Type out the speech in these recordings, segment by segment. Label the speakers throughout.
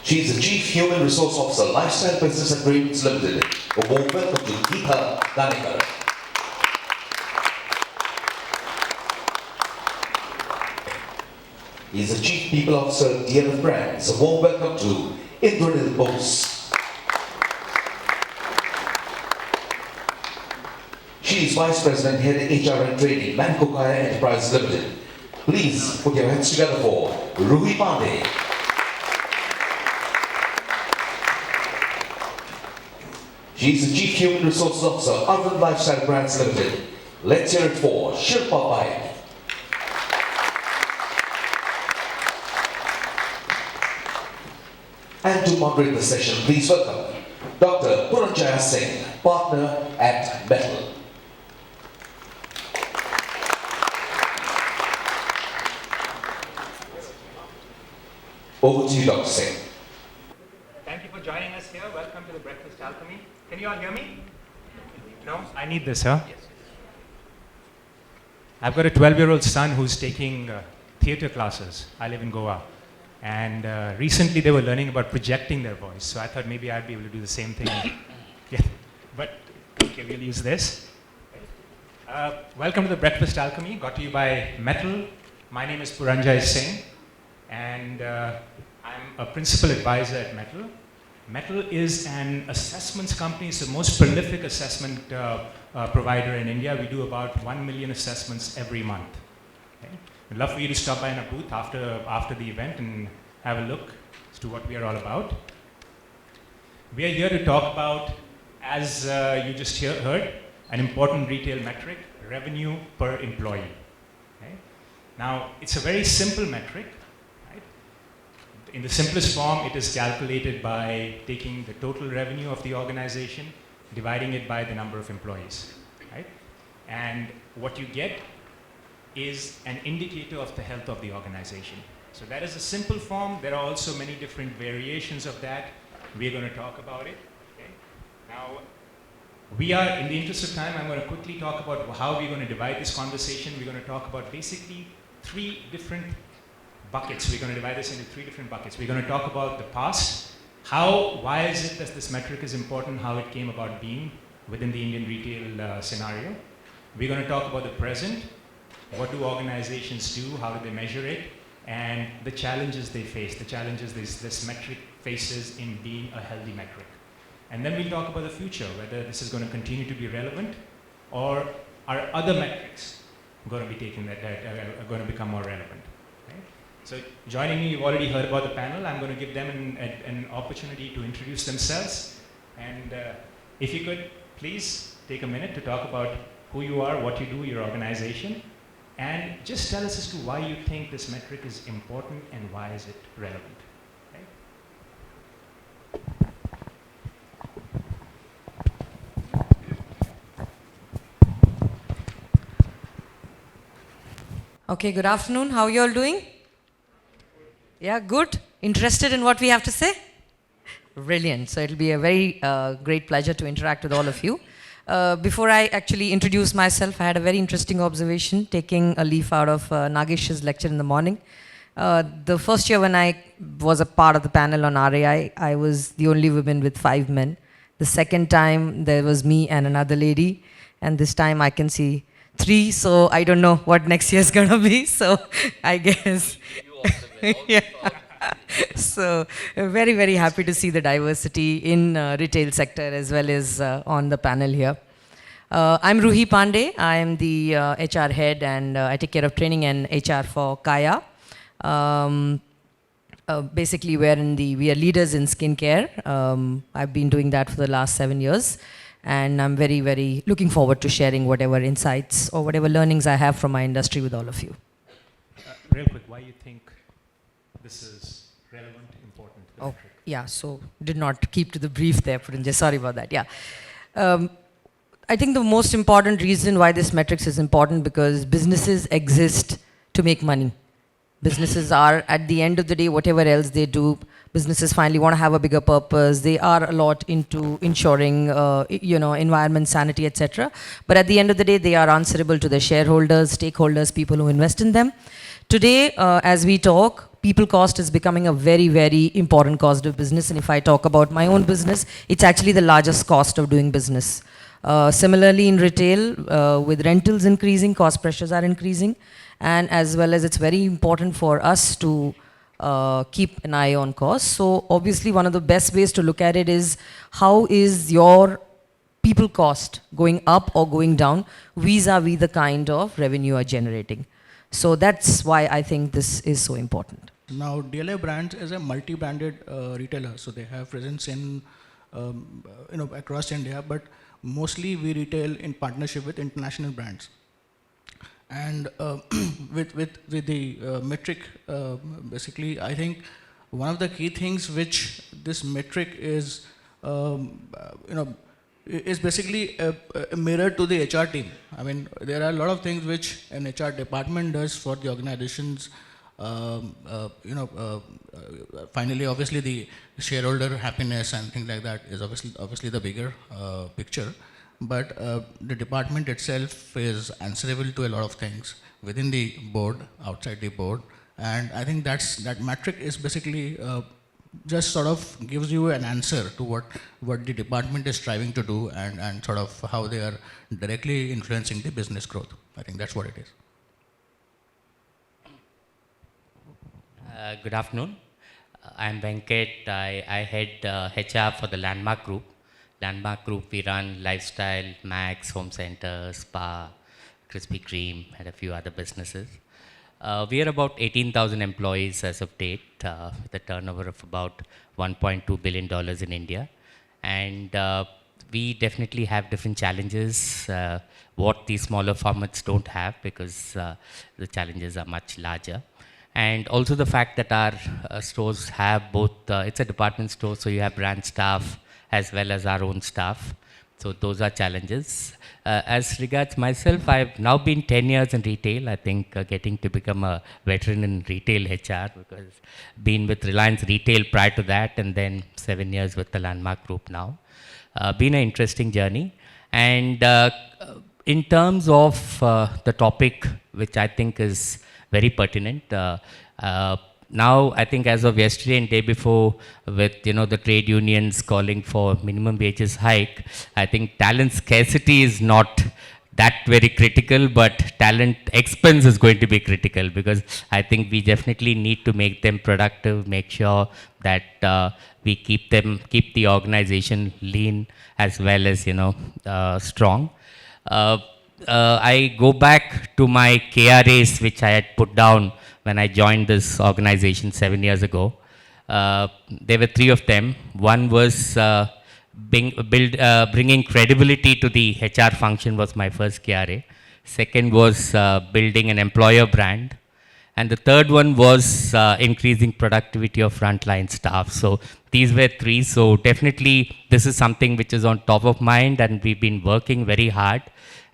Speaker 1: She is the Chief Human Resource Officer, Lifestyle Business Agreements Limited. A warm welcome to Geetha Danekar. He is the Chief People Officer, DLF Brands. A warm welcome to Indranil Bose. She is Vice President, Head HR and Training, Manco Kaya Enterprises Limited. Please put your hands together for Ruhi Pandey. She is the Chief Human Resources Officer, Urban Lifestyle Brands Limited. Let's hear it for Shilpa Paik. And to moderate the session, please welcome Dr. Puranjaya Singh, partner at Metal. Over to you, Dr. Singh.
Speaker 2: Thank you for joining us here. Welcome to the Breakfast Alchemy. Can you all hear me? No? I need this, huh? Yes. I've got a 12-year-old son who's taking theatre classes. I live in Goa. And recently they were learning about projecting their voice. So I thought maybe I'd be able to do the same thing. Yeah. But, okay, we'll use this. Welcome to the Breakfast Alchemy, got to you by Metal. My name is Puranjaya Singh. And I'm a principal advisor at Metal. Metal is an assessments company. It's the most prolific assessment provider in India. We do about 1 million assessments every month. Okay? I'd love for you to stop by in a booth after the event and have a look as to what we are all about. We are here to talk about, as you just heard, an important retail metric, revenue per employee. Okay? Now, it's a very simple metric. In the simplest form, it is calculated by taking the total revenue of the organization, dividing it by the number of employees, right? And what you get is an indicator of the health of the organization. So that is a simple form. There are also many different variations of that. We're going to talk about it. Okay? Now, we are, in the interest of time, I'm going to quickly talk about how we're going to divide this conversation. We're going to talk about basically 3 different buckets. We're going to divide this into 3 different buckets. We're going to talk about the past, why is it that this metric is important, how it came about being within the Indian retail scenario. We're going to talk about the present, what do organizations do, how do they measure it, and the challenges they face, the challenges this metric faces in being a healthy metric. And then we'll talk about the future, whether this is going to continue to be relevant or are other metrics going to be taken that are going to become more relevant. So joining me, you've already heard about the panel. I'm going to give them an opportunity to introduce themselves. And if you could, please take a minute to talk about who you are, what you do, your organization, and just tell us as to why you think this metric is important and why is it relevant.
Speaker 3: Okay, good afternoon. How are you all doing? Yeah, good. Interested in what we have to say? Brilliant. So it'll be a very great pleasure to interact with all of you. Before I actually introduce myself, I had a very interesting observation taking a leaf out of Nagesh's lecture in the morning. The first year when I was a part of the panel on RAI, I was the only woman with 5 men. The second time there was me and another lady, and this time I can see 3, so I don't know what next year's gonna be, so I guess. Yeah. So very, very happy to see the diversity in retail sector as well as on the panel here. I'm Ruhi Pandey. I'm the HR head and I take care of training and HR for Kaya. Basically, we are leaders in skincare. I've been doing that for the last 7 years. And I'm very, very looking forward to sharing whatever insights or whatever learnings I have from my industry with all of you.
Speaker 2: Real quick, why you think this is relevant, important?
Speaker 3: Oh, yeah, so did not keep to the brief there, Puranjaya. Sorry about that, yeah. I think the most important reason why this metrics is important because businesses exist to make money. Businesses are, at the end of the day, whatever else they do, businesses finally want to have a bigger purpose. They are a lot into ensuring, environment, sanity, etc. But at the end of the day, they are answerable to their shareholders, stakeholders, people who invest in them. Today, as we talk, people cost is becoming a very, very important cost of business. And if I talk about my own business, it's actually the largest cost of doing business. Similarly, in retail, with rentals increasing, cost pressures are increasing. And as well as it's very important for us to keep an eye on costs. So obviously, one of the best ways to look at it is how is your people cost going up or going down vis-a-vis the kind of revenue you are generating. So that's why I think this is so important.
Speaker 4: Now, DLA Brands is a multi-branded retailer, so they have presence in across India, but mostly we retail in partnership with international brands. And with the metric, basically, I think one of the key things which this metric is, is basically a mirror to the HR team. I mean, there are a lot of things which an HR department does for the organizations. Finally, obviously, the shareholder happiness and things like that is obviously the bigger picture. But the department itself is answerable to a lot of things within the board, outside the board, and I think that metric is basically just sort of gives you an answer to what the department is striving to do and sort of how they are directly influencing the business growth. I think that's what it is.
Speaker 5: Good afternoon. I'm Venkat. I head HR for the Landmark Group. Landmark Group, we run Lifestyle, Max, Home Center, Spa, Krispy Kreme, and a few other businesses. We are about 18,000 employees as of date, with a turnover of about $1.2 billion in India. And we definitely have different challenges, what these smaller formats don't have, because the challenges are much larger. And also the fact that our stores have both, it's a department store, so you have brand staff as well as our own staff. So those are challenges. As regards myself, I've now been 10 years in retail. I think getting to become a veteran in retail HR, because been with Reliance Retail prior to that, and then 7 years with the Landmark Group now. Been an interesting journey. And in terms of the topic, which I think is very pertinent, now, I think as of yesterday and day before, with the trade unions calling for minimum wages hike, I think talent scarcity is not that very critical, but talent expense is going to be critical, because I think we definitely need to make them productive, make sure that we keep the organization lean as well as strong. I go back to my KRAs, which I had put down when I joined this organization 7 years ago. There were 3 of them. One was bringing credibility to the HR function was my first KRA. Second was building an employer brand. And the third one was increasing productivity of frontline staff. So these were 3. So definitely this is something which is on top of mind, and we've been working very hard.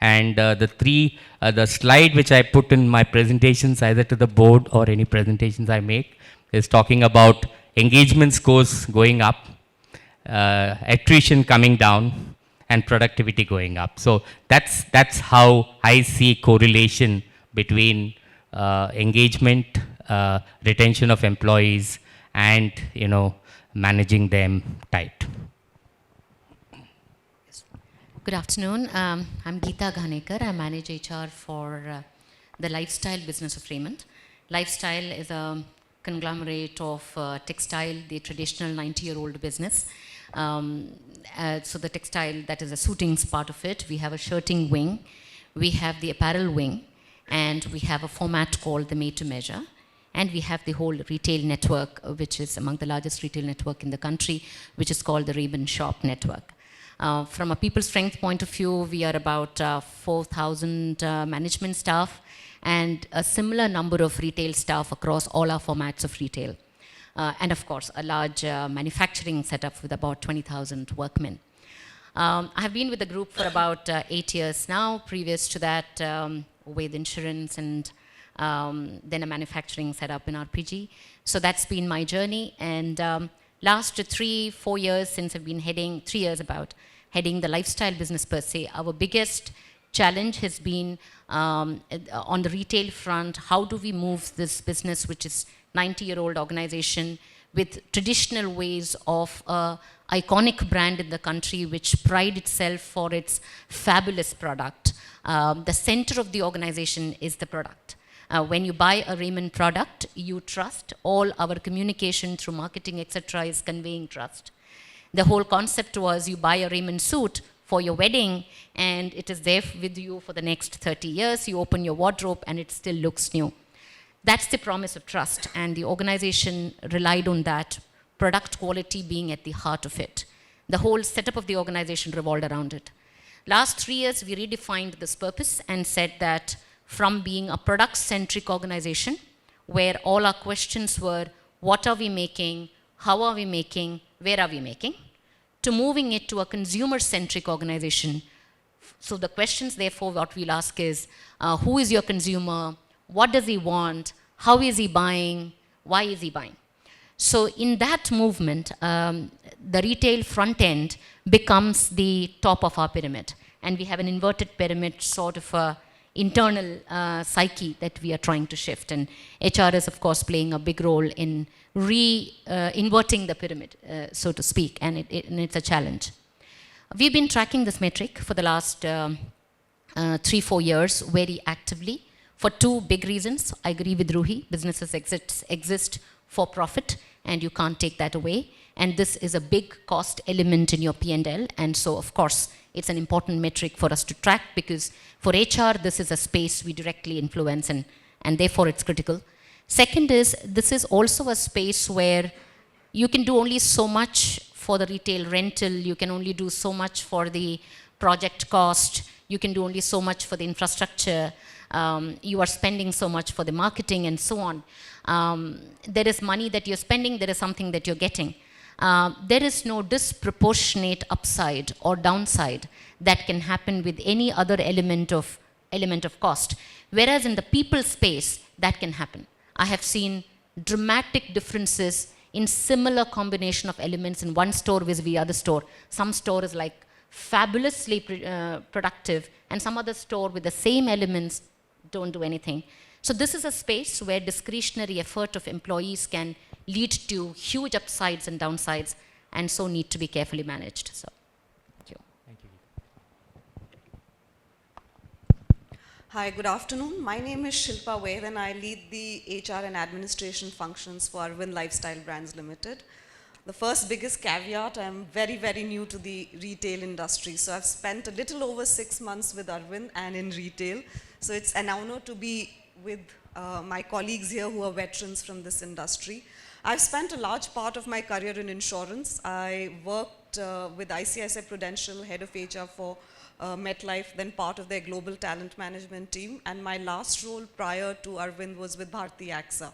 Speaker 5: And the slide which I put in my presentations, either to the board or any presentations I make, is talking about engagement scores going up, attrition coming down, and productivity going up. So that's how I see correlation between engagement, retention of employees, and managing them tight.
Speaker 6: Good afternoon. I'm Geeta Ghanekar. I manage HR for the Lifestyle business of Raymond. Lifestyle is a conglomerate of textile, the traditional 90-year-old business. So the textile, that is a suitings part of it. We have a shirting wing. We have the apparel wing. And we have a format called the Made to Measure. And we have the whole retail network, which is among the largest retail network in the country, which is called the Raymond Shop Network. From a people strength point of view, we are about 4,000 management staff and a similar number of retail staff across all our formats of retail. And of course, a large manufacturing setup with about 20,000 workmen. I have been with the group for about 8 years now. Previous to that, with insurance and then a manufacturing setup in RPG. So that's been my journey. And last 3-4 years since I've been heading, 3 years about, heading the lifestyle business per se, our biggest challenge has been on the retail front, how do we move this business, which is 90-year-old organization, with traditional ways of iconic brand in the country which pride itself for its fabulous product. The center of the organization is the product. When you buy a Raymond product, you trust. All our communication through marketing, etc., is conveying trust. The whole concept was you buy a Raymond suit for your wedding and it is there with you for the next 30 years. You open your wardrobe and it still looks new. That's the promise of trust, and the organization relied on that, product quality being at the heart of it. The whole setup of the organization revolved around it. Last 3 years, we redefined this purpose and said that from being a product-centric organization, where all our questions were, what are we making, how are we making, where are we making, to moving it to a consumer-centric organization. So the questions, therefore, what we'll ask is, who is your consumer? What does he want? How is he buying? Why is he buying? So in that movement, the retail front end becomes the top of our pyramid. And we have an inverted pyramid, sort of a internal psyche that we are trying to shift. And HR is, of course, playing a big role in inverting the pyramid, so to speak. And it's a challenge. We've been tracking this metric for the last 3-4 years very actively. For 2 big reasons. I agree with Ruhi, businesses exist for profit and you can't take that away. And this is a big cost element in your P&L. And so, of course, it's an important metric for us to track because for HR, this is a space we directly influence and therefore it's critical. Second is, this is also a space where you can do only so much for the retail rental, you can only do so much for the project cost, you can do only so much for the infrastructure. You are spending so much for the marketing and so on. There is money that you're spending, there is something that you're getting. There is no disproportionate upside or downside that can happen with any other element of cost. Whereas in the people space, that can happen. I have seen dramatic differences in similar combination of elements in one store vis-a-vis the other store. Some store is like fabulously productive and some other store with the same elements don't do anything. So this is a space where discretionary effort of employees can lead to huge upsides and downsides and so need to be carefully managed. So, thank you.
Speaker 2: Thank you.
Speaker 7: Hi, good afternoon. My name is Shilpa Vaid and I lead the HR and administration functions for Arvind Lifestyle Brands Limited. The first biggest caveat, I'm very, very new to the retail industry. So I've spent a little over 6 months with Arvind and in retail. So it's an honor to be with my colleagues here who are veterans from this industry. I've spent a large part of my career in insurance. I worked with ICICI Prudential, head of HR for MetLife, then part of their global talent management team. And my last role prior to Arvind was with Bharti AXA.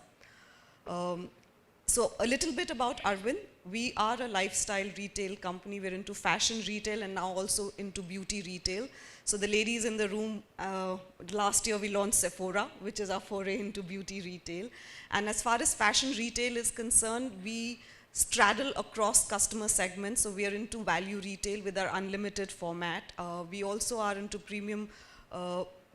Speaker 7: So a little bit about Arvind. We are a lifestyle retail company. We're into fashion retail and now also into beauty retail. So the ladies in the room, last year we launched Sephora, which is our foray into beauty retail. And as far as fashion retail is concerned, we straddle across customer segments. So we are into value retail with our unlimited format. We also are into premium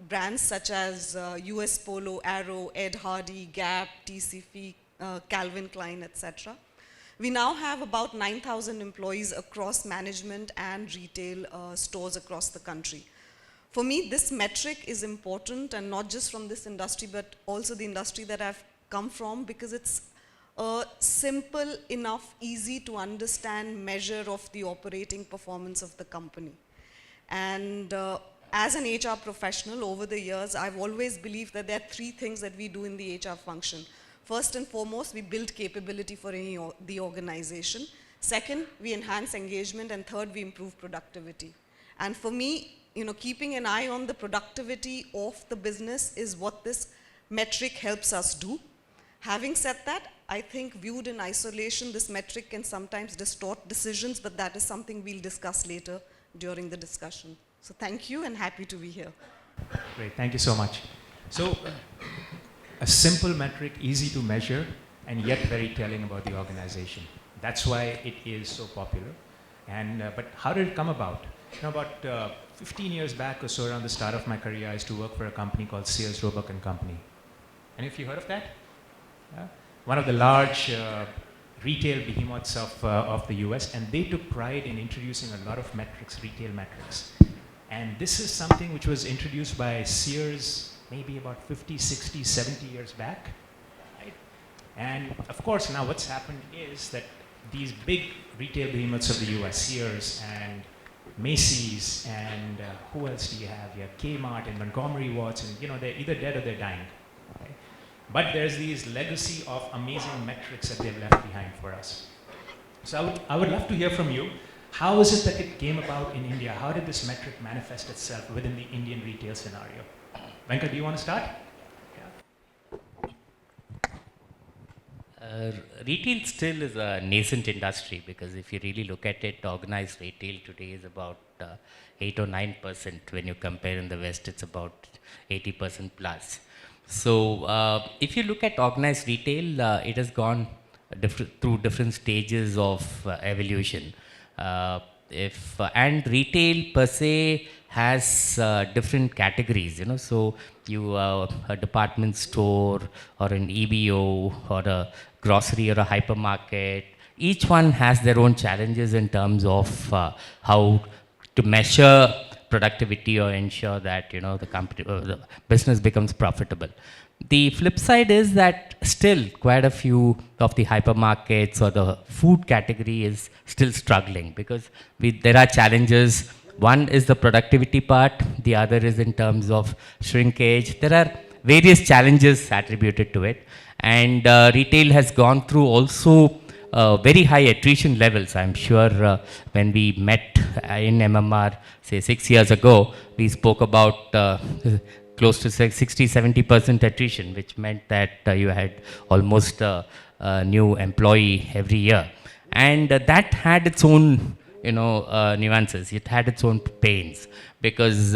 Speaker 7: brands such as US Polo, Arrow, Ed Hardy, Gap, TCF, Calvin Klein, etc. We now have about 9,000 employees across management and retail stores across the country. For me, this metric is important, and not just from this industry, but also the industry that I've come from, because it's a simple enough, easy to understand measure of the operating performance of the company. And as an HR professional over the years, I've always believed that there are 3 things that we do in the HR function. First and foremost, we build capability for the organization. Second, we enhance engagement. And third, we improve productivity. And for me, keeping an eye on the productivity of the business is what this metric helps us do. Having said that, I think viewed in isolation, this metric can sometimes distort decisions, but that is something we'll discuss later during the discussion. So thank you and happy to be here.
Speaker 2: Great, thank you so much. So, a simple metric, easy to measure, and yet very telling about the organization. That's why it is so popular. And but how did it come about? About 15 years back or so, around the start of my career, I used to work for a company called Sears Roebuck and Company. Any of you heard of that? Yeah? One of the large retail behemoths of the US, and they took pride in introducing a lot of metrics, retail metrics. And this is something which was introduced by Sears maybe about 50, 60, 70 years back. Right? And of course, now what's happened is that these big retail behemoths of the US, Sears and Macy's and who else do you have? You have Kmart and Montgomery Watts, and you know, they're either dead or they're dying. Okay? But there's these legacy of amazing metrics that they've left behind for us. So I would love to hear from you. How is it that it came about in India? How did this metric manifest itself within the Indian retail scenario? Venkat, do you want to start?
Speaker 5: Retail still is a nascent industry, because if you really look at it, organized retail today is about 8 or 9%. When you compare in the West, it's about 80% plus. So if you look at organized retail, it has gone through different stages of evolution. And retail per se has different categories, you know. So you a department store or an EBO or a grocery or a hypermarket. Each one has their own challenges in terms of how to measure productivity or ensure that, you know, the company the business becomes profitable. The flip side is that still quite a few of the hypermarkets or the food category is still struggling, because there are challenges. One is the productivity part, the other is in terms of shrinkage. There are various challenges attributed to it, and retail has gone through also very high attrition levels. I'm sure when we met in MMR, say 6 years ago, we spoke about close to 60-70% attrition, which meant that you had almost a new employee every year. And that had its own, you know, nuances. It had its own pains, because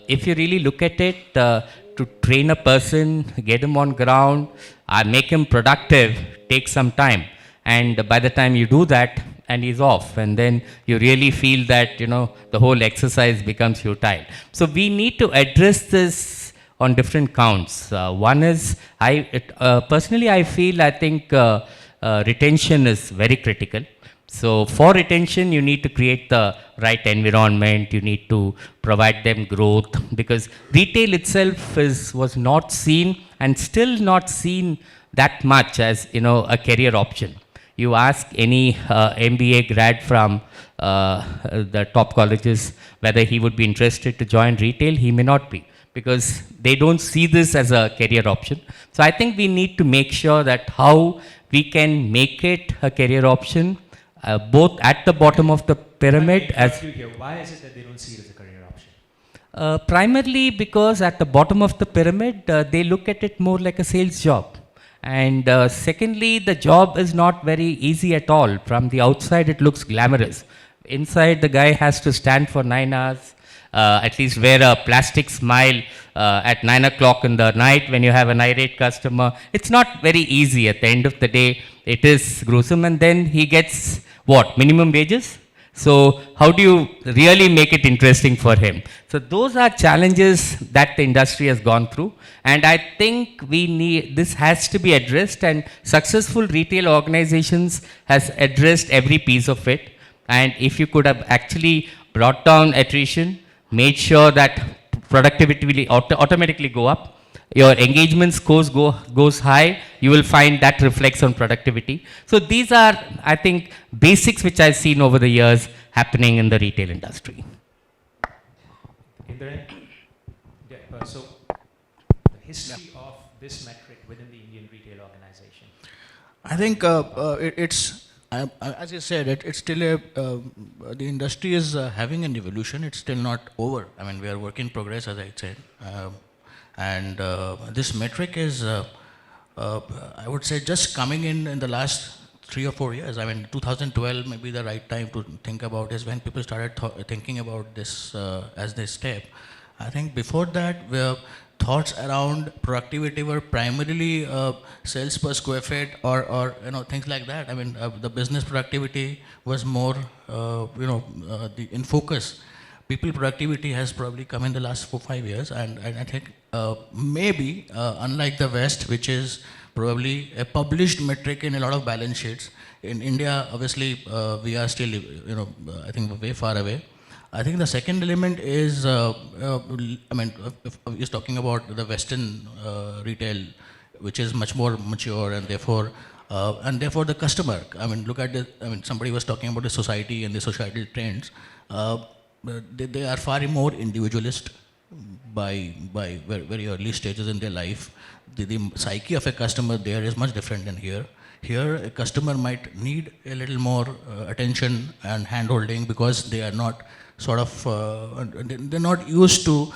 Speaker 5: if you really look at it, to train a person, get him on ground, make him productive, takes some time. And by the time you do that, and he's off, and then you really feel that, you know, the whole exercise becomes futile. So we need to address this on different counts. One is, personally I feel, I think retention is very critical. So for retention, you need to create the right environment, you need to provide them growth, because retail itself was not seen and still not seen that much as, you know, a career option. You ask any MBA grad from the top colleges whether he would be interested to join retail, he may not be, because they don't see this as a career option. So I think we need to make sure that how we can make it a career option, both at the bottom of the pyramid.
Speaker 2: Why is it that they don't see it as a career option?
Speaker 5: Primarily because at the bottom of the pyramid, they look at it more like a sales job. And secondly, the job is not very easy at all. From the outside, it looks glamorous. Inside, the guy has to stand for 9 hours, at least wear a plastic smile at 9 o'clock in the night when you have an irate customer. It's not very easy. At the end of the day, it is gruesome. And then he gets what? Minimum wages? So how do you really make it interesting for him? So those are challenges that the industry has gone through. And I think this has to be addressed, and successful retail organizations has addressed every piece of it. And if you could have actually brought down attrition, made sure that productivity will automatically go up, your engagement scores goes high, you will find that reflects on productivity. So these are, I think, basics which I've seen over the years happening in the retail industry.
Speaker 2: So the history of this metric within the Indian retail organization.
Speaker 4: I think it's, as you said, it's still the industry is having an evolution. It's still not over. I mean, we are work in progress, as I said. And this metric is, I would say, just coming in the last 3 or 4 years. I mean, 2012 may be the right time to think about is when people started thinking about this as their step. I think before that, thoughts around productivity were primarily sales per square feet or you know, things like that. I mean, the business productivity was more in focus. people productivity has probably come in the last 4-5 years, and I think maybe unlike the West, which is probably a published metric in a lot of balance sheets, in India, obviously, we are still, I think way far away. I think the second element is, if you're talking about the Western retail, which is much more mature, and therefore the customer. I mean, look at the. I mean, somebody was talking about the society and the societal trends. They are far more individualist by very early stages in their life. The psyche of a customer there is much different than here. Here, a customer might need a little more attention and hand-holding because they are not they're not used to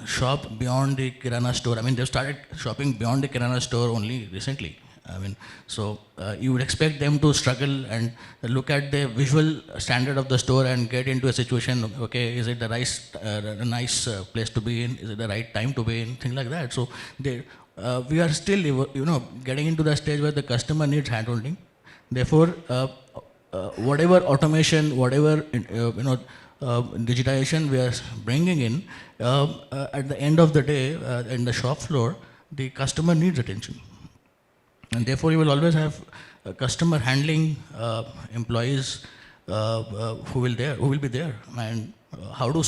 Speaker 4: shop beyond the Kirana store. I mean, they've started shopping beyond the Kirana store only recently. I mean, so you would expect them to struggle and look at the visual standard of the store and get into a situation, okay, is it the nice place to be in? Is it the right time to be in? Things like that. So we are still, getting into the stage where the customer needs hand-holding. Therefore, whatever automation, whatever, digitization we are bringing in, at the end of the day, in the shop floor, the customer needs attention. And therefore, you will always have customer handling employees who will be there, and how to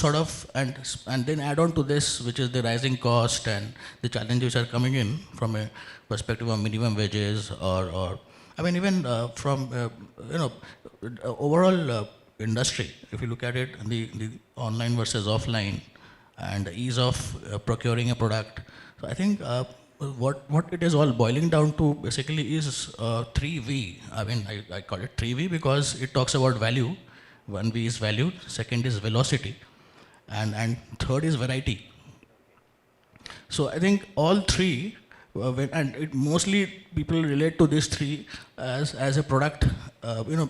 Speaker 4: and then add on to this, which is the rising cost and the challenges which are coming in from a perspective of minimum wages, or I mean, even from overall industry. If you look at it, the online versus offline, and the ease of procuring a product. So I think. What it is all boiling down to basically is 3V. I mean, I call it 3V because it talks about value. 1V is value, second is velocity, and third is variety. So I think all three, and it mostly people relate to these three as a product,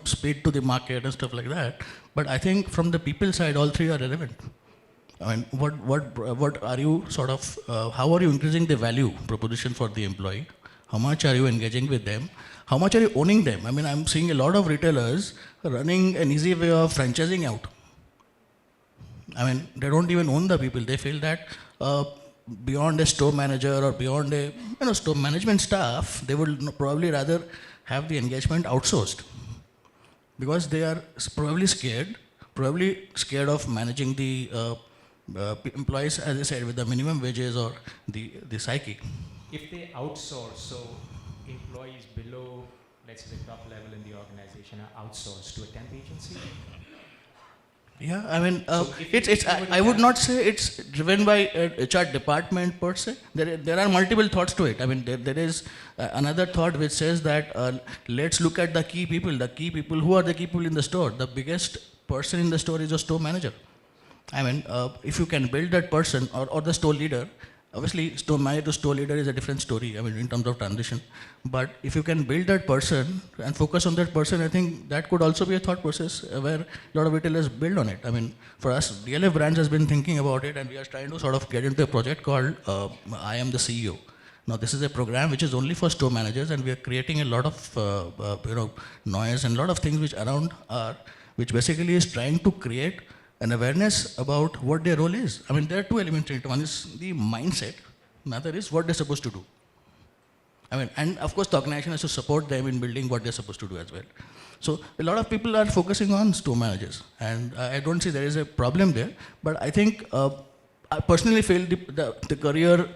Speaker 4: speed to the market and stuff like that. But I think from the people side, all three are relevant. I mean, what are you how are you increasing the value proposition for the employee? How much are you engaging with them? How much are you owning them? I mean, I'm seeing a lot of retailers running an easy way of franchising out. I mean, they don't even own the people. They feel that beyond a store manager or beyond a store management staff, they would probably rather have the engagement outsourced, because they are probably scared of managing the employees, as I said, with the minimum wages or the psyche.
Speaker 2: If they outsource, so employees below, let's say, the top level in the organization are outsourced to a temp agency?
Speaker 4: Yeah, I mean, I would not say it's driven by a HR department per se. There are multiple thoughts to it. I mean, there is another thought which says that let's look at the key people. Who are the key people in the store? The biggest person in the store is a store manager. I mean, if you can build that person or the store leader, obviously store manager to store leader is a different story, I mean, in terms of transition. But if you can build that person and focus on that person, I think that could also be a thought process where a lot of retailers build on it. I mean, for us, DLF Brands has been thinking about it, and we are trying to get into a project called I Am the CEO. Now, this is a program which is only for store managers, and we are creating a lot of noise and a lot of things which basically is trying to create an awareness about what their role is. I mean, there are two elements in it. One is the mindset, another is what they're supposed to do. I mean, and of course, the organization has to support them in building what they're supposed to do as well. So, a lot of people are focusing on store managers, and I don't see there is a problem there. But I think, I personally feel the career,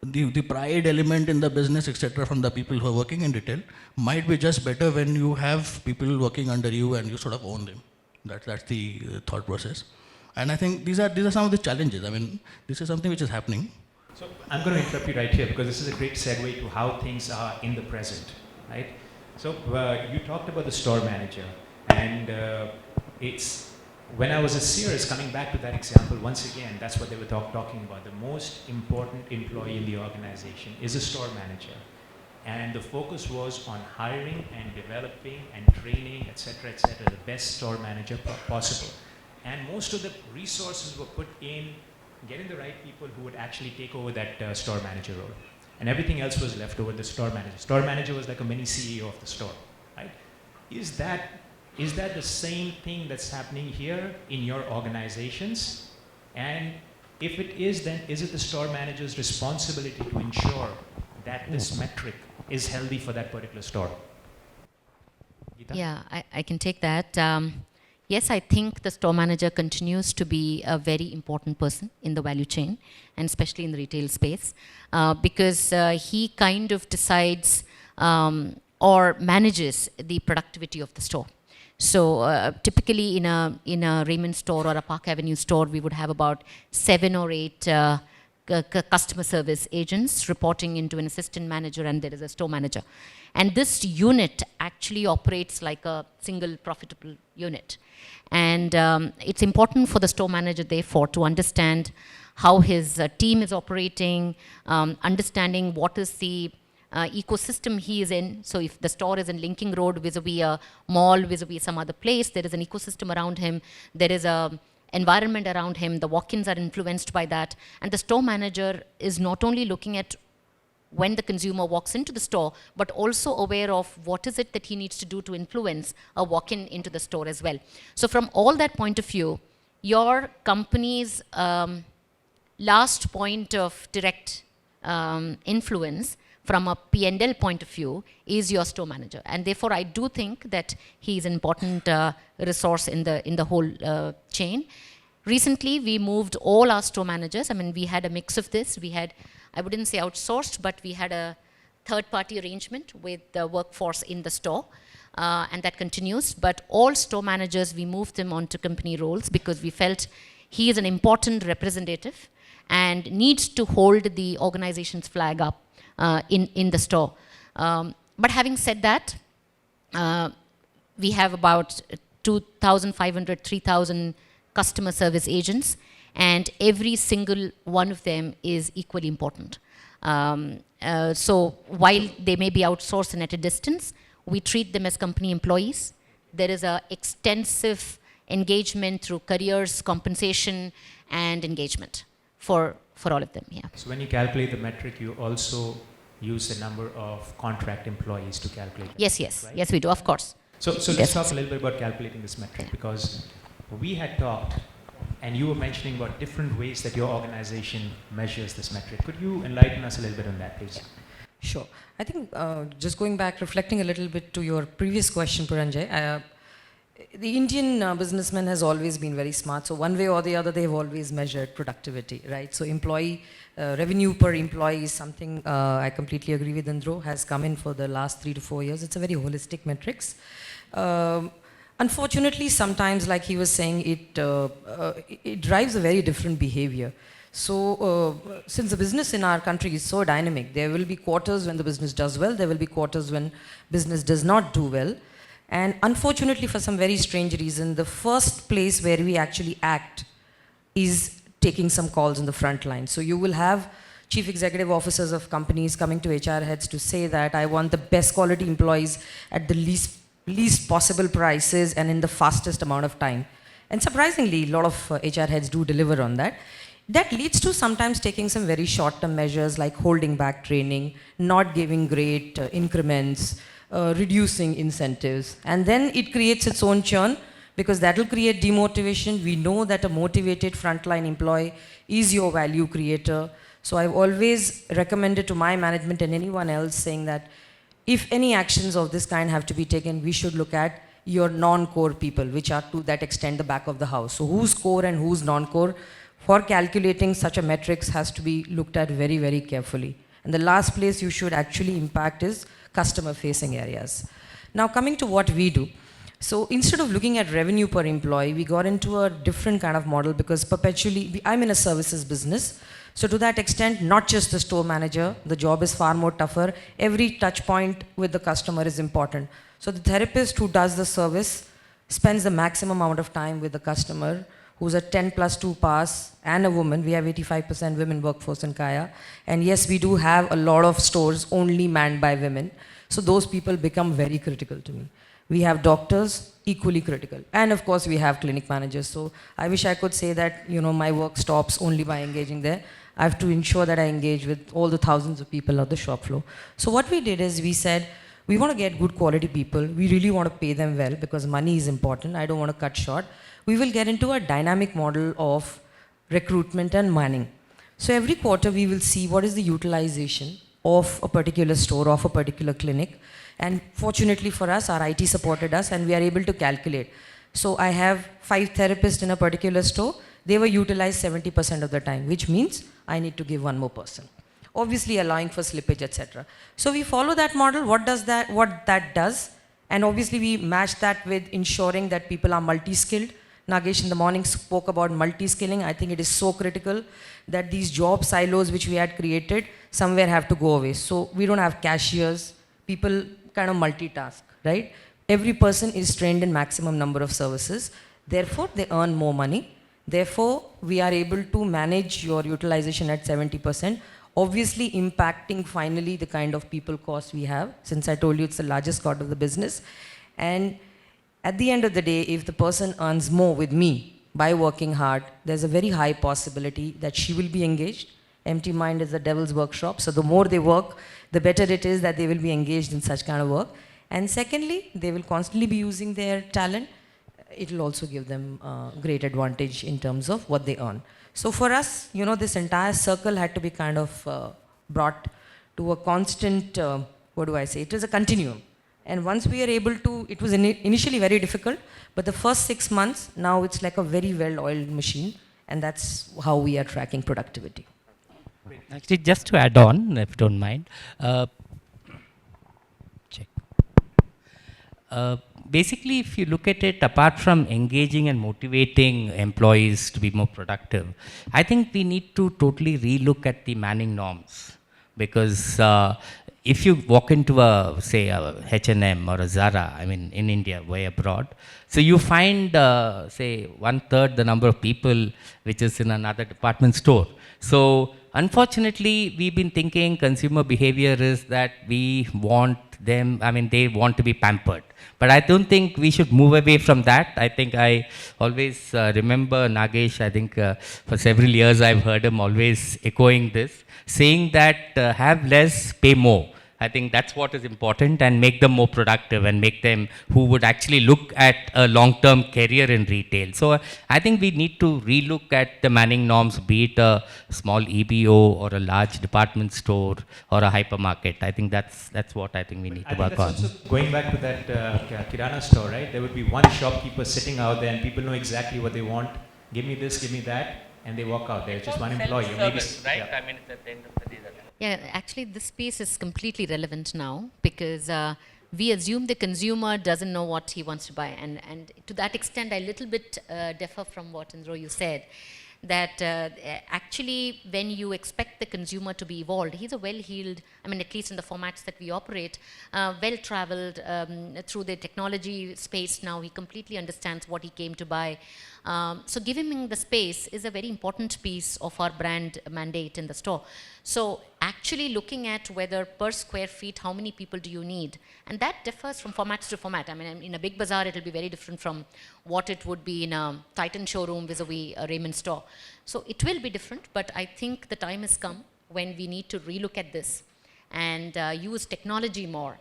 Speaker 4: the pride element in the business, etc., from the people who are working in retail might be just better when you have people working under you and you sort of own them. That's the thought process. And I think these are some of the challenges. I mean, this is something which is happening.
Speaker 2: So I'm going to interrupt you right here, because this is a great segue to how things are in the present, right? So you talked about the store manager, and it's when I was at Sears, coming back to that example, once again, that's what they were talking about. The most important employee in the organization is a store manager. And the focus was on hiring and developing and training, etc., the best store manager possible. And most of the resources were put in getting the right people who would actually take over that store manager role. And everything else was left over to the store manager. Store manager was like a mini CEO of the store, right? Is that Is that the same thing that's happening here in your organizations? And if it is, then is it the store manager's responsibility to ensure that this metric is healthy for that particular store? Geeta?
Speaker 6: Yeah, I can take that. Yes, I think the store manager continues to be a very important person in the value chain, and especially in the retail space, because he kind of decides or manages the productivity of the store. So typically in a Raymond store or a Park Avenue store, we would have about 7 or 8 customer service agents reporting into an assistant manager, and there is a store manager. And this unit actually operates like a single profitable unit. And it's important for the store manager, therefore, to understand how his team is operating, understanding what is the ecosystem he is in. So if the store is in Linking Road vis-a-vis a mall, vis-a-vis some other place, there is an ecosystem around him, there is a environment around him, the walk-ins are influenced by that. And the store manager is not only looking at when the consumer walks into the store, but also aware of what is it that he needs to do to influence a walk-in into the store as well. So from all that point of view, your company's last point of direct influence from a P&L point of view is your store manager. And therefore, I do think that he is an important resource in the whole chain. Recently, we moved all our store managers. I mean, we had a mix of this. We had, I wouldn't say outsourced, but we had a third-party arrangement with the workforce in the store. And that continues. But all store managers, we moved them onto company roles because we felt he is an important representative and needs to hold the organization's flag up in the store. But having said that, we have about 2,500, 3,000 customer service agents, and every single one of them is equally important. So while they may be outsourced and at a distance, we treat them as company employees. There is an extensive engagement through careers, compensation, and engagement for all of them. Yeah.
Speaker 2: So when you calculate the metric, you also use the number of contract employees to calculate it.
Speaker 6: Yes, yes,
Speaker 2: right?
Speaker 6: yes, we do, of course.
Speaker 2: So let's talk a little bit about calculating this metric, because we had talked, and you were mentioning about different ways that your organization measures this metric. Could you enlighten us a little bit on that, please?
Speaker 3: Sure. I think just going back, reflecting a little bit to your previous question, Puranjay, the Indian businessman has always been very smart. So one way or the other, they've always measured productivity, right? So employee revenue per employee is something I completely agree with Andro, has come in for the last 3 to 4 years. It's a very holistic metrics. Unfortunately, sometimes, like he was saying, it drives a very different behavior. So since the business in our country is so dynamic, there will be quarters when the business does well, there will be quarters when business does not do well. And unfortunately, for some very strange reason, the first place where we actually act is taking some calls in the front line. So you will have chief executive officers of companies coming to HR heads to say that I want the best quality employees at the least possible prices and in the fastest amount of time. And surprisingly, a lot of HR heads do deliver on that. That leads to sometimes taking some very short-term measures like holding back training, not giving great increments, reducing incentives. And then it creates its own churn, because that will create demotivation. We know that a motivated frontline employee is your value creator. So I've always recommended to my management and anyone else saying that if any actions of this kind have to be taken, we should look at your non-core people, which are to that extent the back of the house. So who's core and who's non-core? For calculating such a metrics has to be looked at very, very carefully. And the last place you should actually impact is customer facing areas. Now coming to what we do. So instead of looking at revenue per employee, we got into a different kind of model, because perpetually, I'm in a services business. So to that extent, not just the store manager, the job is far more tougher. Every touch point with the customer is important. So the therapist who does the service spends the maximum amount of time with the customer, who's a 10+2 pass, and a woman. We have 85% women workforce in Kaya. And yes, we do have a lot of stores only manned by women. So those people become very critical to me. We have doctors, equally critical. And of course, we have clinic managers. So I wish I could say that, my work stops only by engaging there. I have to ensure that I engage with all the thousands of people on the shop floor. So what we did is we said, We want to get good quality people. We really want to pay them well because money is important. I don't want to cut short. We will get into a dynamic model of recruitment and manning. So every quarter we will see what is the utilization of a particular store, of a particular clinic. And fortunately for us, our IT supported us and we are able to calculate. So I have 5 therapists in a particular store. They were utilized 70% of the time, which means I need to give one more person. Obviously allowing for slippage, etc. So we follow that model, what that does, and obviously we match that with ensuring that people are multi-skilled. Nagesh in the morning spoke about multi-skilling. I think it is so critical that these job silos which we had created somewhere have to go away. So we don't have cashiers, people kind of multitask, right? Every person is trained in maximum number of services. Therefore, they earn more money. Therefore, we are able to manage your utilization at 70%, obviously impacting finally the kind of people cost we have, since I told you it's the largest cost of the business. And at the end of the day, if the person earns more with me by working hard, there's a very high possibility that she will be engaged. Empty mind is the devil's workshop. So the more they work, the better it is that they will be engaged in such kind of work. And secondly, they will constantly be using their talent. It will also give them great advantage in terms of what they earn. So for us, you know, this entire circle had to be kind of brought to a constant, what do I say, it was a continuum. And once we are able to, it was initially very difficult, but the first 6 months, now it's like a very well-oiled machine, and that's how we are tracking productivity.
Speaker 5: Actually, just to add on, if you don't mind, check. Basically, if you look at it, apart from engaging and motivating employees to be more productive, I think we need to totally relook at the manning norms. Because if you walk into say, a H&M or a Zara, I mean, in India, way abroad, so you find, say, 1/3 the number of people which is in another department store. So, unfortunately, we've been thinking consumer behavior is that we want them, I mean, they want to be pampered. But I don't think we should move away from that. I think I always remember Nagesh, I think for several years I've heard him always echoing this, saying that have less, pay more. I think that's what is important, and make them more productive and make them who would actually look at a long-term career in retail. So I think we need to relook at the manning norms, be it a small EBO or a large department store or a hypermarket. I think that's what I think we need to work on.
Speaker 2: Also going back to that Kirana store, right? There would be one shopkeeper sitting out there and people know exactly what they want. Give me this, give me that, and they walk out. There's just one employee. Maybe,
Speaker 5: right?
Speaker 2: Yeah.
Speaker 5: I mean, it's at the end of the day.
Speaker 6: Yeah, actually, this space is completely relevant now because we assume the consumer doesn't know what he wants to buy. And to that extent, I a little bit differ from what Indro you said, that actually when you expect the consumer to be evolved, he's a well-heeled, I mean, at least in the formats that we operate, well-traveled through the technology space now. He completely understands what he came to buy. So giving him the space is a very important piece of our brand mandate in the store. So actually looking at whether per square feet, how many people do you need? And that differs from formats to format. I mean, in a big bazaar, it will be very different from what it would be in a Titan showroom vis-a-vis a Raymond store. So it will be different, but I think the time has come when we need to relook at this and use technology more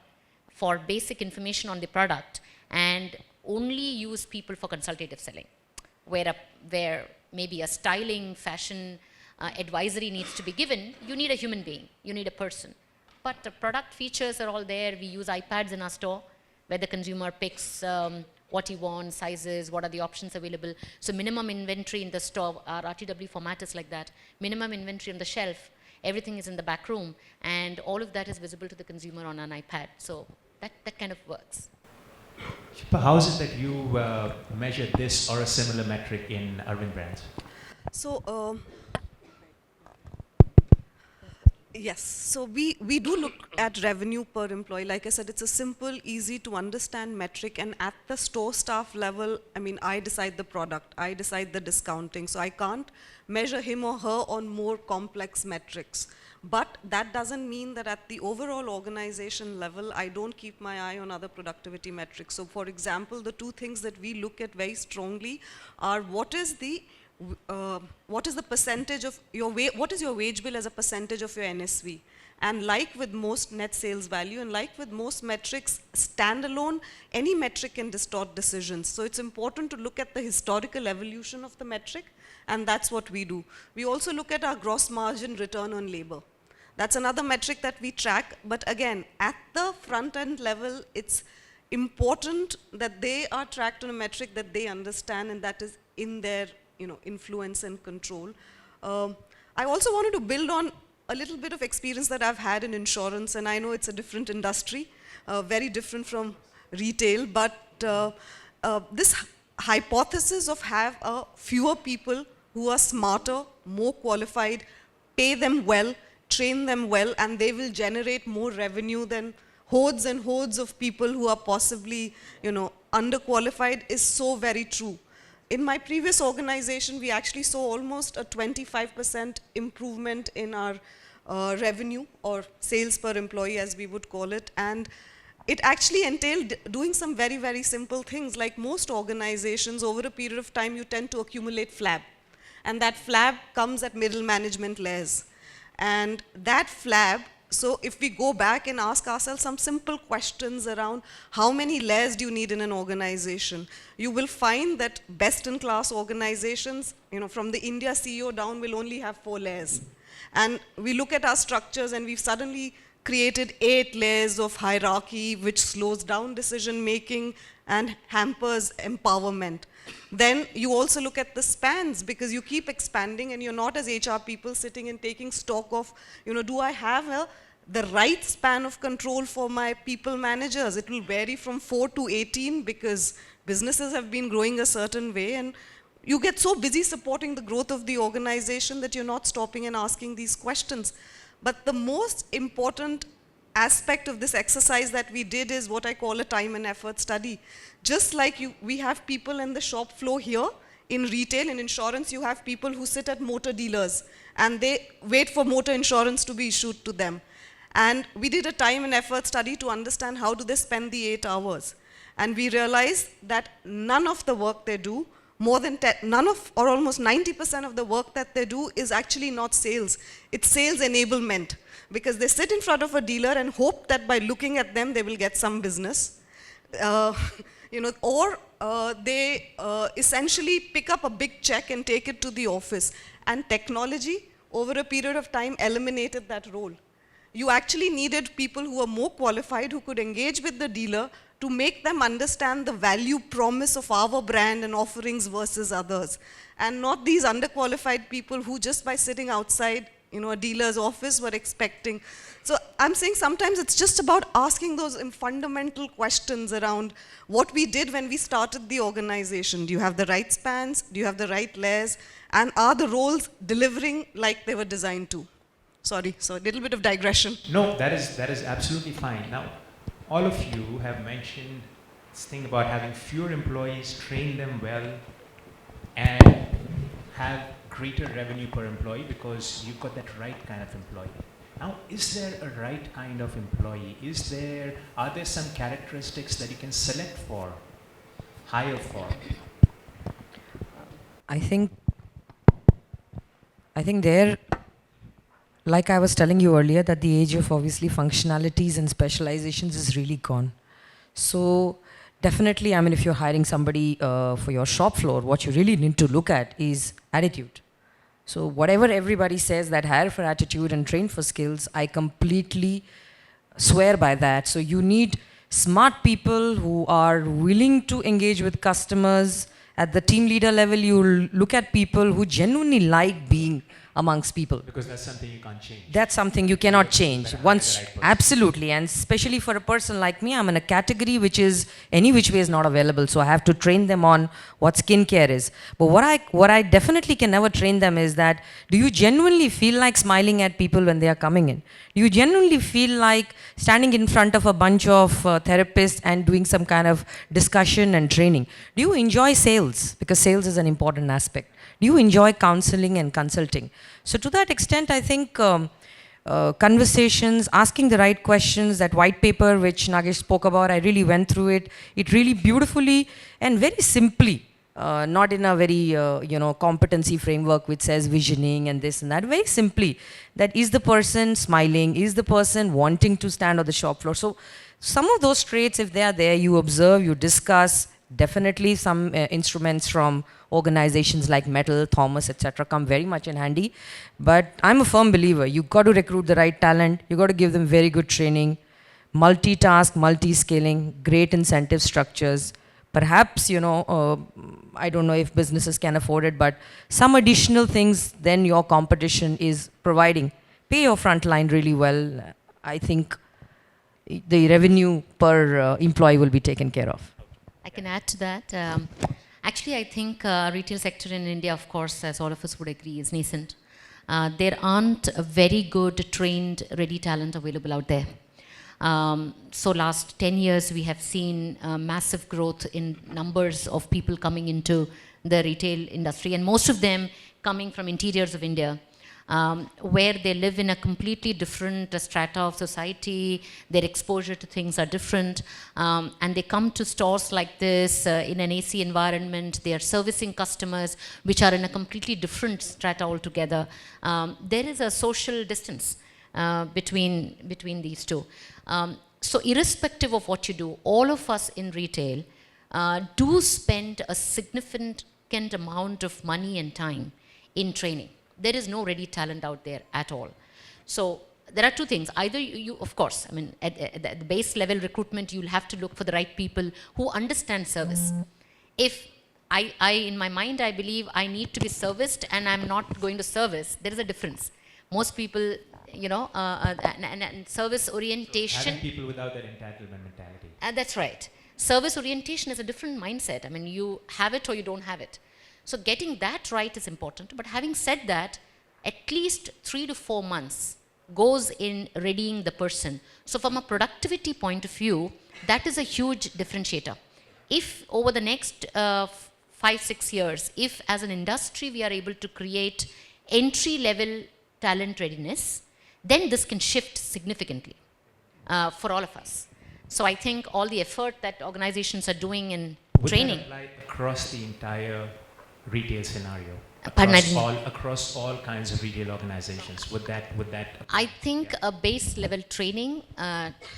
Speaker 6: for basic information on the product and only use people for consultative selling. Where maybe a styling, fashion advisory needs to be given, you need a human being, you need a person. But the product features are all there. We use iPads in our store where the consumer picks what he wants, sizes, what are the options available. So minimum inventory in the store, our RTW format is like that. Minimum inventory on the shelf, everything is in the back room, and all of that is visible to the consumer on an iPad. So that kind of works.
Speaker 2: Shilpa, how is it that you measure this or a similar metric in Arvind Brands?
Speaker 7: So, yes, so we do look at revenue per employee. Like I said, it's a simple, easy to understand metric, and at the store staff level, I mean, I decide the product, I decide the discounting, so I can't measure him or her on more complex metrics. But that doesn't mean that at the overall organization level, I don't keep my eye on other productivity metrics. So for example, the two things that we look at very strongly are what is the percentage of your what is your wage bill as a percentage of your NSV? And like with most net sales value and like with most metrics, standalone, any metric can distort decisions. So it's important to look at the historical evolution of the metric, and that's what we do. We also look at our gross margin return on labor. That's another metric that we track, but again, at the front end level, it's important that they are tracked on a metric that they understand and that is in their influence and control. I also wanted to build on a little bit of experience that I've had in insurance, and I know it's a different industry, very different from retail, but this hypothesis of have fewer people who are smarter, more qualified, pay them well, train them well, and they will generate more revenue than hordes and hordes of people who are possibly, underqualified is so very true. In my previous organization, we actually saw almost a 25% improvement in our revenue or sales per employee, as we would call it, and it actually entailed doing some very, very simple things. Like most organizations, over a period of time, you tend to accumulate flab, and that flab comes at middle management layers. And that flab, so if we go back and ask ourselves some simple questions around how many layers do you need in an organization, you will find that best-in-class organizations, from the India CEO down will only have 4 layers. And we look at our structures and we've suddenly created 8 layers of hierarchy, which slows down decision-making and hampers empowerment. Then you also look at the spans, because you keep expanding and you're not as HR people sitting and taking stock of, do I have the right span of control for my people managers? It will vary from 4 to 18 because businesses have been growing a certain way, and you get so busy supporting the growth of the organization that you're not stopping and asking these questions. But the most important aspect of this exercise that we did is what I call a time and effort study. Just like we have people in the shop floor here, in retail, in insurance, you have people who sit at motor dealers and they wait for motor insurance to be issued to them. And we did a time and effort study to understand how do they spend the 8 hours. And we realized that none of the work they do, or almost 90% of the work that they do is actually not sales. It's sales enablement, because they sit in front of a dealer and hope that by looking at them, they will get some business. Or they essentially pick up a big check and take it to the office. And technology, over a period of time, eliminated that role. You actually needed people who were more qualified, who could engage with the dealer to make them understand the value promise of our brand and offerings versus others. And not these underqualified people who just by sitting outside a dealer's office were expecting. So I'm saying sometimes it's just about asking those fundamental questions around what we did when we started the organization. Do you have the right spans? Do you have the right layers? And are the roles delivering like they were designed to? Sorry, so a little bit of digression.
Speaker 2: No, that is absolutely fine. Now, all of you have mentioned this thing about having fewer employees, train them well, and have greater revenue per employee because you've got that right kind of employee. Now, is there a right kind of employee? Are there some characteristics that you can select for, hire for?
Speaker 3: I think there, like I was telling you earlier, that the age of obviously functionalities and specializations is really gone. So definitely, if you're hiring somebody for your shop floor, what you really need to look at is attitude. So whatever everybody says, that hire for attitude and train for skills, I completely swear by that. So you need smart people who are willing to engage with customers. At the team leader level, you look at people who genuinely like being amongst people.
Speaker 2: Because that's something you can't change.
Speaker 3: That's something you cannot change. Absolutely, and especially for a person like me, I'm in a category which is any which way is not available. So I have to train them on what skincare is. But what I definitely can never train them is that, do you genuinely feel like smiling at people when they are coming in? Do you genuinely feel like standing in front of a bunch of therapists and doing some kind of discussion and training? Do you enjoy sales? Because sales is an important aspect. Do you enjoy counseling and consulting? So to that extent, I think conversations, asking the right questions, that white paper which Nagesh spoke about, I really went through it. It really beautifully and very simply not in a very, competency framework which says visioning and this and that. Very simply, that is the person smiling? Is the person wanting to stand on the shop floor? So some of those traits, if they are there, you observe, you discuss. Definitely some instruments from organizations like Metal, Thomas, etc. come very much in handy. But I'm a firm believer. You've got to recruit the right talent. You've got to give them very good training, multitask, multi-scaling, great incentive structures. Perhaps, I don't know if businesses can afford it, but some additional things than your competition is providing. Pay your front line really well. I think the revenue per employee will be taken care of.
Speaker 6: I can add to that. Actually, I think retail sector in India, of course, as all of us would agree, is nascent. There aren't a very good, trained, ready talent available out there. So last 10 years, we have seen massive growth in numbers of people coming into the retail industry, and most of them coming from interiors of India, where they live in a completely different strata of society. Their exposure to things are different, and they come to stores like this in an AC environment. They are servicing customers which are in a completely different strata altogether. There is a social distance between these two. So irrespective of what you do, all of us in retail do spend a significant amount of money and time in training. There is no ready talent out there at all. So there are two things. Either you of course, I mean, at the base level recruitment, you'll have to look for the right people who understand service. If I in my mind, I believe I need to be serviced and I'm not going to service, there is a difference. Most people, and service orientation.
Speaker 2: So having people without that entitlement mentality.
Speaker 6: That's right. Service orientation is a different mindset. I mean, you have it or you don't have it. So getting that right is important. But having said that, at least 3 to 4 months goes in readying the person. So from a productivity point of view, that is a huge differentiator. If over the next 5-6 years, if as an industry we are able to create entry-level talent readiness, then this can shift significantly for all of us. So I think all the effort that organizations are doing in training.
Speaker 2: Would that apply across the entire retail scenario? Across all kinds of retail organizations? Would that apply?
Speaker 6: I think a base level training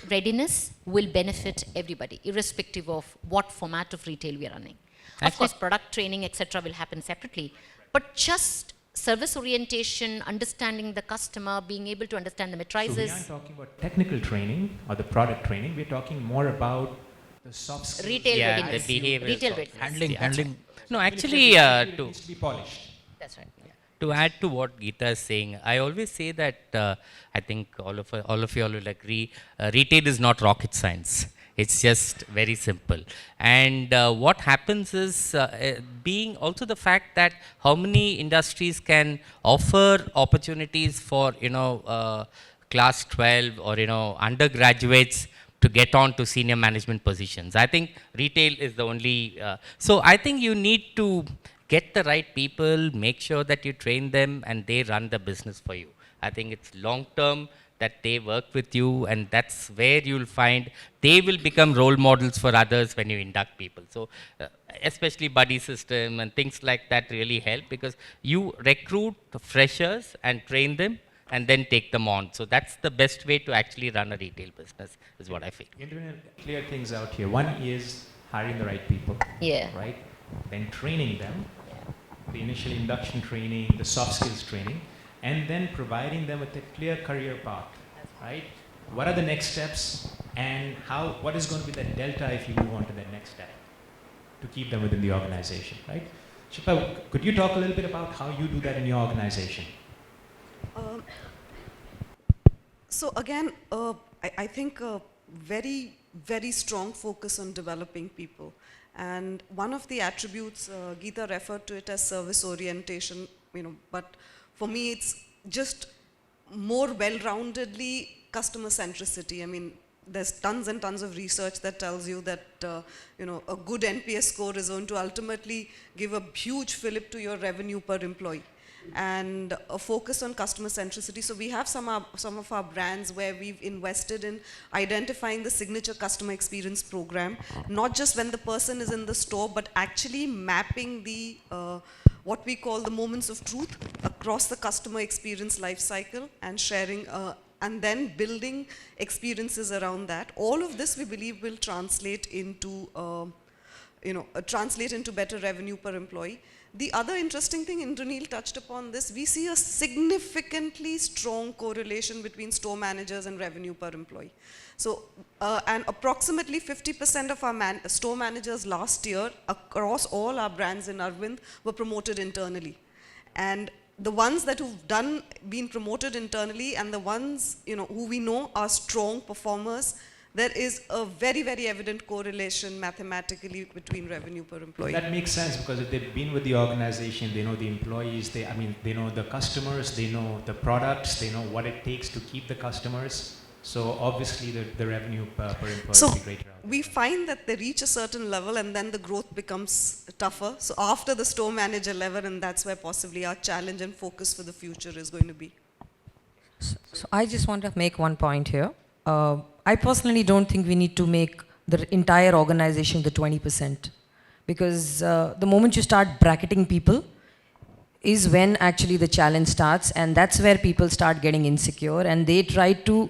Speaker 6: readiness will benefit everybody, irrespective of what format of retail we are running. Of course, product training, etc., will happen separately. But just service orientation, understanding the customer, being able to understand the matrices.
Speaker 2: So we aren't talking about technical training or the product training. We're talking more about the soft skills.
Speaker 6: Retail readiness.
Speaker 5: The behavioral
Speaker 6: Retail readiness.
Speaker 4: Handling.
Speaker 5: No, actually,
Speaker 2: it needs to be polished.
Speaker 6: That's right. Yeah.
Speaker 5: To add to what Geeta is saying, I always say that I think all of you all will agree, retail is not rocket science. It's just very simple. And what happens is being also the fact that how many industries can offer opportunities for, class 12 or, undergraduates to get on to senior management positions. I think retail is the only, so I think you need to get the right people, make sure that you train them and they run the business for you. I think it's long term that they work with you, and that's where you'll find they will become role models for others when you induct people. So especially buddy system and things like that really help, because you recruit the freshers and train them and then take them on. So that's the best way to actually run a retail business, is what I feel.
Speaker 2: You're going to clear things out here. One is hiring the right people.
Speaker 6: Yeah.
Speaker 2: Right? Then training them, the initial induction training, the soft skills training, and then providing them with a clear career path, right? What are the next steps, and what is going to be the delta if you move on to that next step to keep them within the organization, right? Shilpa, could you talk a little bit about how you do that in your organization?
Speaker 7: So again, I think a very, very strong focus on developing people. And one of the attributes, Geeta referred to it as service orientation, but for me it's just more well-roundedly customer centricity. I mean, there's tons and tons of research that tells you that a good NPS score is going to ultimately give a huge fillip to your revenue per employee. and a focus on customer centricity. So we have some of our brands where we've invested in identifying the signature customer experience program, not just when the person is in the store, but actually mapping the what we call the moments of truth across the customer experience life cycle and sharing and then building experiences around that. All of this we believe will translate into translate into better revenue per employee. The other interesting thing, Indranil touched upon this, we see a significantly strong correlation between store managers and revenue per employee. So, and approximately 50% of our store managers last year across all our brands in Arvind were promoted internally. And the ones that who've been promoted internally and the ones who we know are strong performers, there is a very, very evident correlation mathematically between revenue per employee.
Speaker 2: That makes sense, because if they've been with the organization, they know the employees, they know the customers, they know the products, they know what it takes to keep the customers. So obviously the revenue per employee will be greater.
Speaker 7: We find that they reach a certain level and then the growth becomes tougher. So after the store manager level, and that's where possibly our challenge and focus for the future is going to be.
Speaker 3: So I just want to make one point here. I personally don't think we need to make the entire organization the 20%, because the moment you start bracketing people is when actually the challenge starts, and that's where people start getting insecure and they try to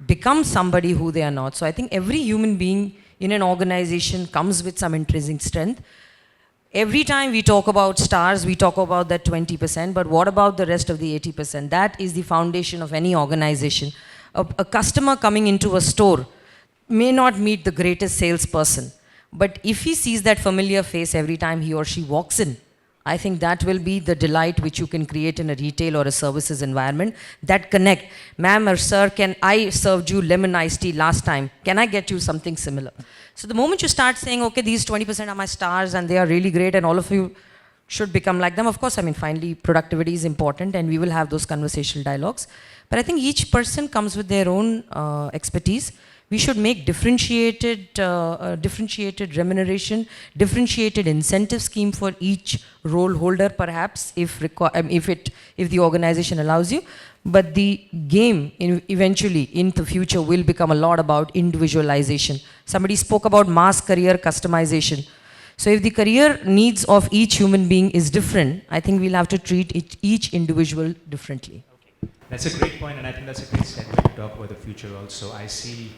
Speaker 3: become somebody who they are not. So I think every human being in an organization comes with some intrinsic strength. Every time we talk about stars, we talk about that 20%, but what about the rest of the 80%? That is the foundation of any organization. A customer coming into a store may not meet the greatest salesperson, but if he sees that familiar face every time he or she walks in, I think that will be the delight which you can create in a retail or a services environment that connect. Ma'am or sir, I served you lemon iced tea last time. Can I get you something similar? So the moment you start saying, okay, these 20% are my stars and they are really great and all of you should become like them. Of course, finally, productivity is important and we will have those conversational dialogues. But I think each person comes with their own expertise. We should make differentiated remuneration, differentiated incentive scheme for each role holder, perhaps, if the organization allows you. But the game eventually in the future will become a lot about individualization. Somebody spoke about mass career customization. So if the career needs of each human being is different, I think we'll have to treat each individual differently.
Speaker 2: Okay. That's a great point, and I think that's a great segue to talk about the future also. I see,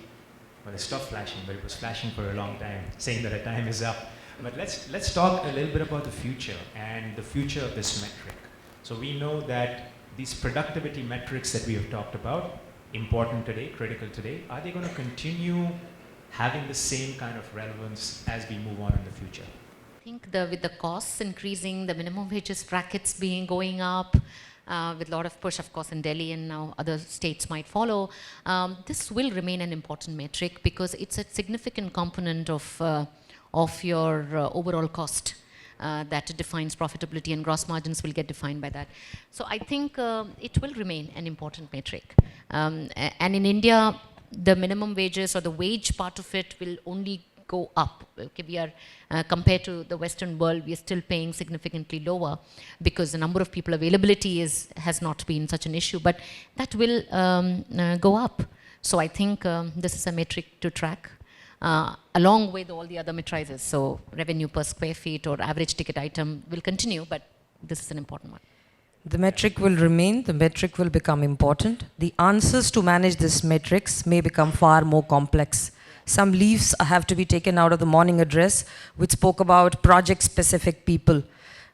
Speaker 2: well, it stopped flashing, but it was flashing for a long time, saying that our time is up. But let's talk a little bit about the future and the future of this metric. So we know that these productivity metrics that we have talked about, important today, critical today, are they going to continue having the same kind of relevance as we move on in the future?
Speaker 6: I think with the costs increasing, the minimum wages brackets going up, with a lot of push, of course, in Delhi and now other states might follow, this will remain an important metric because it's a significant component of your overall cost that defines profitability, and gross margins will get defined by that. So I think it will remain an important metric. And in India, the minimum wages or the wage part of it will only go up. Okay, we are compared to the Western world, we are still paying significantly lower because the number of people availability has not been such an issue, but that will go up. So I think this is a metric to track along with all the other matrices. So revenue per square feet or average ticket item will continue, but this is an important one.
Speaker 3: The metric will remain, the metric will become important. The answers to manage this metrics may become far more complex. Some leaves have to be taken out of the morning address, which spoke about project-specific people.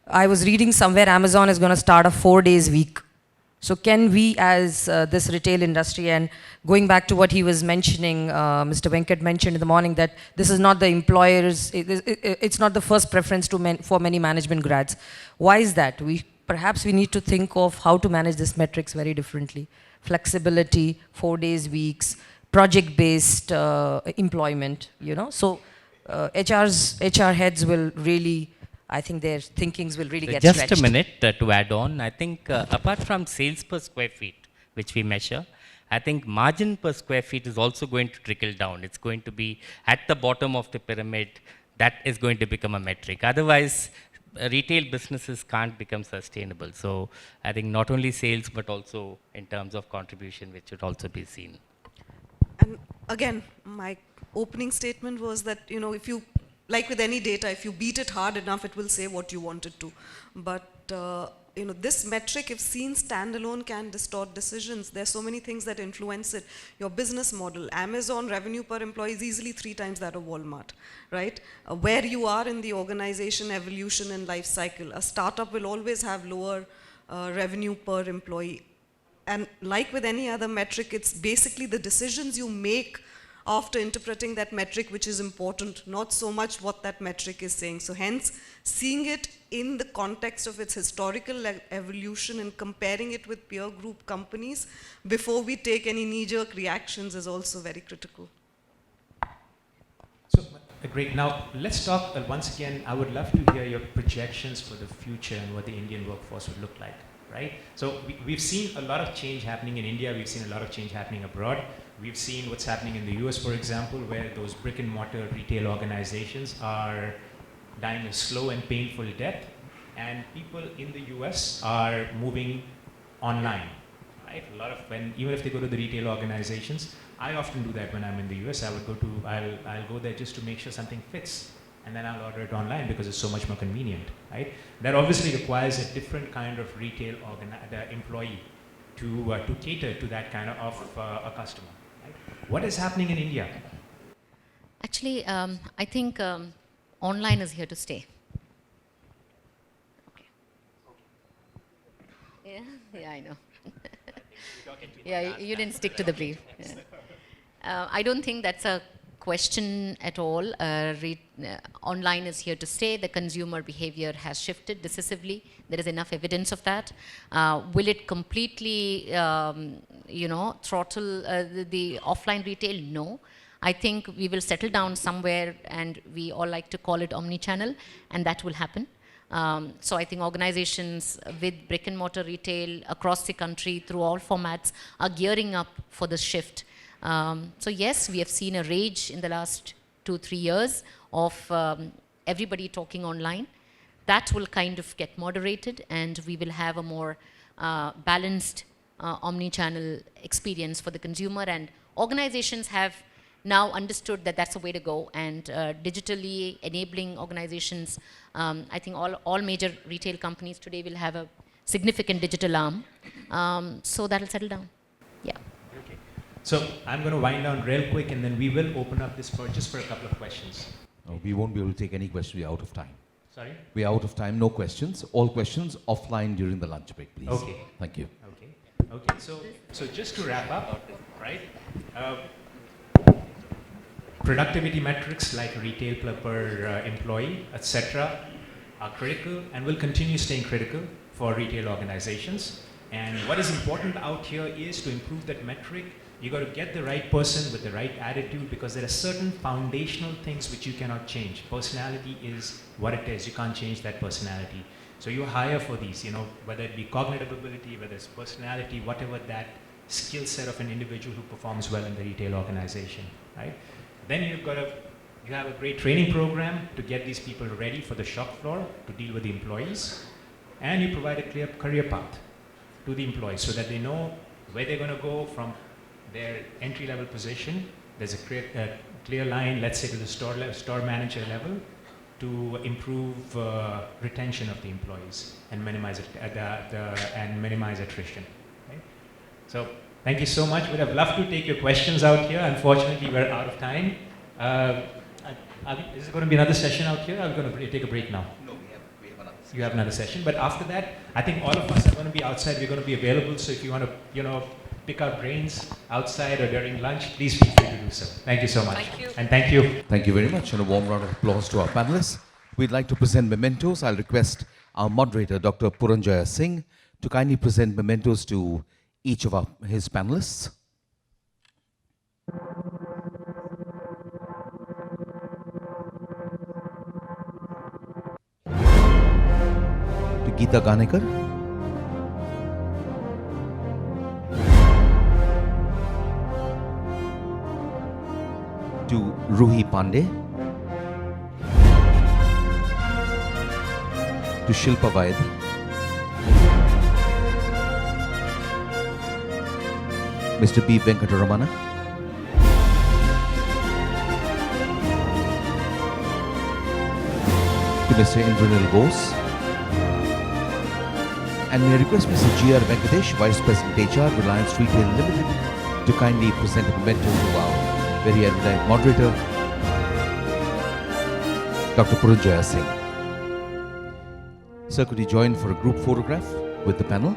Speaker 3: I was reading somewhere Amazon is going to start a 4 days week. So can we as this retail industry, and going back to what he was mentioning, Mr. Venkat mentioned in the morning that this is not the employers, it's not the first preference for many management grads. Why is that? Perhaps we need to think of how to manage this metrics very differently. Flexibility, 4 days weeks, project-based employment, So HR heads will really, I think their thinkings will really get stretched.
Speaker 5: Just a minute to add on. I think apart from sales per square feet, which we measure, I think margin per square feet is also going to trickle down. It's going to be at the bottom of the pyramid. That is going to become a metric. Otherwise, retail businesses can't become sustainable. So I think not only sales, but also in terms of contribution, which should also be seen.
Speaker 7: And again, my opening statement was that, if you, like with any data, if you beat it hard enough, it will say what you want it to. But, this metric, if seen standalone, can distort decisions. There's so many things that influence it. Your business model, Amazon revenue per employee is easily 3 times that of Walmart, right? Where you are in the organization evolution and life cycle. A startup will always have lower revenue per employee. And like with any other metric, it's basically the decisions you make after interpreting that metric which is important, not so much what that metric is saying. So hence, seeing it in the context of its historical evolution and comparing it with peer group companies before we take any knee-jerk reactions is also very critical.
Speaker 2: So, great. Now, let's talk once again. I would love to hear your projections for the future and what the Indian workforce would look like. Right? So we've seen a lot of change happening in India. We've seen a lot of change happening abroad. We've seen what's happening in the US, for example, where those brick and mortar retail organizations are dying a slow and painful death. And people in the US are moving online. Right? A lot of even if they go to the retail organizations, I often do that when I'm in the US. I'll go there just to make sure something fits. And then I'll order it online because it's so much more convenient, right? That obviously requires a different kind of retail employee to cater to that kind of a customer, right? What is happening in India?
Speaker 6: Actually, I think online is here to stay. Okay. Yeah, I know. Yeah, you didn't stick to the brief. Yeah. I don't think that's a question at all. Online is here to stay. The consumer behavior has shifted decisively. There is enough evidence of that. Will it completely, throttle the offline retail? No. I think we will settle down somewhere, and we all like to call it omni-channel, and that will happen. So I think organizations with brick and mortar retail across the country through all formats are gearing up for the shift. So yes, we have seen a rage in the last 2-3 years of everybody talking online. That will kind of get moderated, and we will have a more balanced omni-channel experience for the consumer. And organizations have now understood that that's the way to go, and digitally enabling organizations, I think all major retail companies today will have a significant digital arm. So that'll settle down. Yeah.
Speaker 2: So I'm going to wind down real quick, and then we will open up this just for a couple of questions.
Speaker 1: No, we won't be able to take any questions. We're out of time.
Speaker 2: Sorry?
Speaker 1: We're out of time. No questions. All questions offline during the lunch break, please.
Speaker 2: Okay.
Speaker 1: Thank you.
Speaker 2: Okay. So just to wrap up, right? Productivity metrics like retail per employee, etc., are critical and will continue staying critical for retail organizations. And what is important out here is to improve that metric. You got to get the right person with the right attitude, because there are certain foundational things which you cannot change. Personality is what it is. You can't change that personality. So you hire for these, whether it be cognitive ability, whether it's personality, whatever that skill set of an individual who performs well in the retail organization, right? Then you have a great training program to get these people ready for the shop floor to deal with the employees, and you provide a clear career path to the employees so that they know where they're going to go from their entry-level position. There's a clear line, let's say to the store manager level, to improve retention of the employees and minimize attrition. Right? So thank you so much. We'd have loved to take your questions out here. Unfortunately, we're out of time. Is there going to be another session out here? Are we going to take a break now?
Speaker 1: No, we have another session.
Speaker 2: You have another session, but after that, I think all of us are going to be outside. We're going to be available. So if you want to, pick our brains outside or during lunch, please feel free to do so. Thank you so much.
Speaker 3: Thank you.
Speaker 2: And thank you.
Speaker 1: Thank you very much, and a warm round of applause to our panelists. We'd like to present mementos. I'll request our moderator, Dr. Puranjaya Singh, to kindly present mementos to each of his panelists. To Geeta Ganekar. To Ruhi Pandey. to Shilpa Vaidhi. Mr. B. Venkataramana. To Mr. Indranil Bose. And may I request Mr. G.R. Venkatesh, Vice President HR, Reliance Retail Limited, to kindly present a memento to our very erudite moderator, Dr. Puranjaya Singh. Sir, could you join for a group photograph with the panel?